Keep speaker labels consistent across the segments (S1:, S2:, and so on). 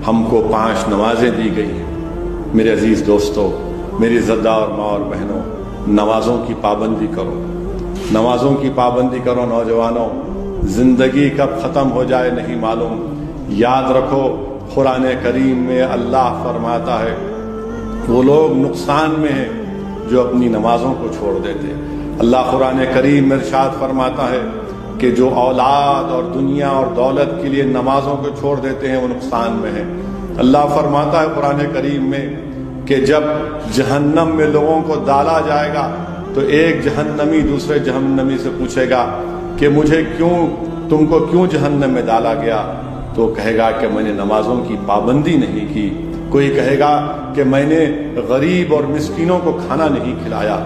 S1: ہم کو 5 نمازیں دی گئی ہیں۔ میرے عزیز دوستو، میری زدار ماں اور بہنوں، نمازوں کی پابندی کرو، نمازوں کی پابندی کرو۔ نوجوانوں، زندگی کب ختم ہو جائے نہیں معلوم۔ یاد رکھو، قرآن کریم میں اللہ فرماتا ہے وہ لوگ نقصان میں ہیں جو اپنی نمازوں کو چھوڑ دیتے ہیں۔ اللہ قرآن کریم میں ارشاد فرماتا ہے کہ جو اولاد اور دنیا اور دولت کے لیے نمازوں کو چھوڑ دیتے ہیں وہ نقصان میں ہیں۔ اللہ فرماتا ہے قرآن کریم میں کہ جب جہنم میں لوگوں کو ڈالا جائے گا تو ایک جہنمی دوسرے جہنمی سے پوچھے گا کہ تم کو کیوں جہنم میں ڈالا گیا؟ تو کہے گا کہ میں نے نمازوں کی پابندی نہیں کی۔ کوئی کہے گا کہ میں نے غریب اور مسکینوں کو کھانا نہیں کھلایا۔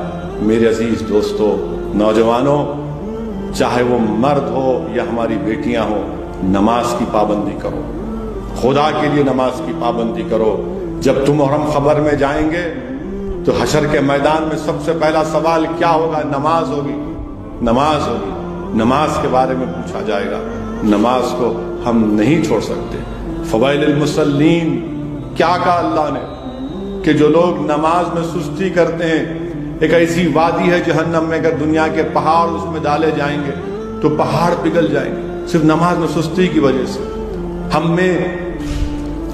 S1: میرے عزیز دوستو، نوجوانوں، چاہے وہ مرد ہو یا ہماری بیٹیاں ہوں، نماز کی پابندی کرو، خدا کے لیے نماز کی پابندی کرو۔ جب تم اور ہم قبر میں جائیں گے تو حشر کے میدان میں سب سے پہلا سوال کیا ہوگا؟ نماز ہوگی، نماز ہوگی۔ نماز کے بارے میں پوچھا جائے گا۔ نماز کو ہم نہیں چھوڑ سکتے۔ فوائل المصلین، کیا کہا اللہ نے کہ جو لوگ نماز میں سستی کرتے ہیں، ایک ایسی وادی ہے جہنم میں، اگر دنیا کے پہاڑ اس میں ڈالے جائیں گے تو پہاڑ پگھل جائیں گے، صرف نماز میں سستی کی وجہ سے۔ ہم میں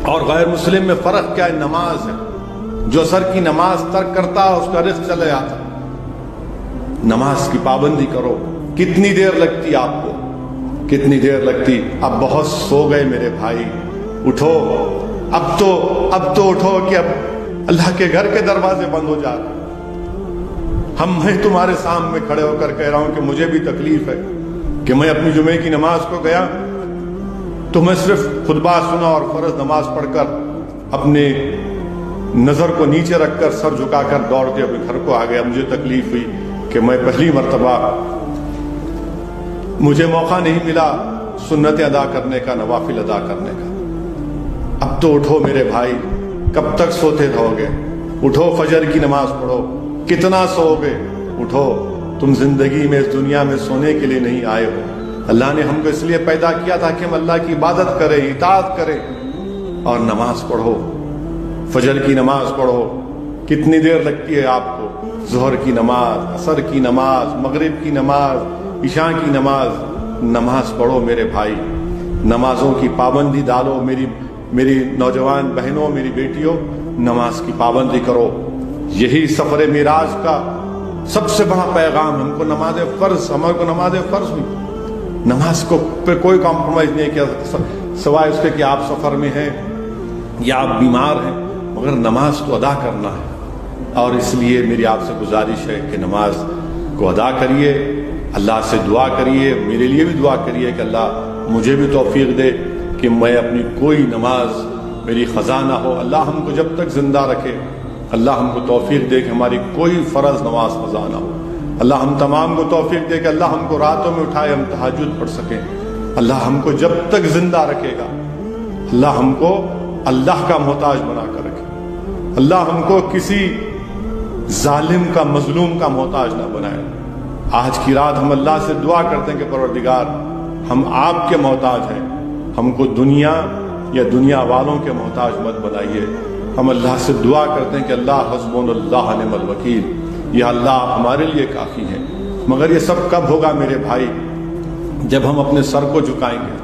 S1: اور غیر مسلم میں فرق کیا ہے؟ نماز ہے۔ جو اثر کی نماز ترک کرتا ہے اس کا رزق چلے جاتا۔ نماز کی پابندی کرو۔ کتنی دیر لگتی آپ کو؟ کتنی دیر لگتی؟ اب بہت سو گئے میرے بھائی، اٹھو، اب تو اٹھو کہ اب اللہ کے گھر کے دروازے بند ہو جاتے۔ میں تمہارے سامنے کھڑے ہو کر کہہ رہا ہوں کہ مجھے بھی تکلیف ہے کہ میں اپنی جمعے کی نماز کو گیا تو میں صرف خطبہ سنا اور فرض نماز پڑھ کر اپنے نظر کو نیچے رکھ کر سر جھکا کر دوڑ کے اپنے گھر کو آ گیا۔ مجھے تکلیف ہوئی کہ میں پہلی مرتبہ مجھے موقع نہیں ملا سنتیں ادا کرنے کا، نوافل ادا کرنے کا۔ اب تو اٹھو میرے بھائی، کب تک سوتے رہو گے؟ اٹھو، فجر کی نماز پڑھو۔ کتنا سو گے؟ اٹھو، تم زندگی میں اس دنیا میں سونے کے لیے نہیں آئے ہو۔ اللہ نے ہم کو اس لیے پیدا کیا تھا کہ ہم اللہ کی عبادت کریں، اطاعت کریں اور نماز پڑھو، فجر کی نماز پڑھو۔ کتنی دیر لگتی ہے آپ کو؟ ظہر کی نماز، عصر کی نماز، مغرب کی نماز، عشاء کی نماز۔ نماز پڑھو میرے بھائی، نمازوں کی پابندی ڈالو۔ میری نوجوان بہنوں، میری بیٹیوں، نماز کی پابندی کرو۔ یہی سفر معراج کا سب سے بڑا پیغام، ہم کو نماز فرض، ہمارے کو نماز فرض ہوئی۔ نماز کو پہ کوئی کمپرومائز نہیں کیا سوائے اس کے کہ آپ سفر میں ہیں یا آپ بیمار ہیں، مگر نماز تو ادا کرنا ہے۔ اور اس لیے میری آپ سے گزارش ہے کہ نماز کو ادا کریے، اللہ سے دعا کریے، میرے لیے بھی دعا کریے کہ اللہ مجھے بھی توفیق دے کہ میں اپنی کوئی نماز میری خزاں نہ ہو۔ اللہ ہم کو جب تک زندہ رکھے، اللہ ہم کو توفیق دے کہ ہماری کوئی فرض نماز قضا نہ ہو۔ اللہ ہم تمام کو توفیق دے کہ اللہ ہم کو راتوں میں اٹھائے، ہم تہجد پڑھ سکیں۔ اللہ ہم کو جب تک زندہ رکھے گا، اللہ ہم کو اللہ کا محتاج بنا کر رکھے۔ اللہ ہم کو کسی ظالم کا، مظلوم کا محتاج نہ بنائے۔ آج کی رات ہم اللہ سے دعا کرتے ہیں کہ پروردگار، ہم آپ کے محتاج ہیں، ہم کو دنیا یا دنیا والوں کے محتاج مت بنائیے۔ ہم اللہ سے دعا کرتے ہیں کہ اللہ حسبنا اللہ نعم الوکیل، یا اللہ آپ ہمارے لیے کافی ہیں۔ مگر یہ سب کب ہوگا میرے بھائی؟ جب ہم اپنے سر کو جھکائیں گے،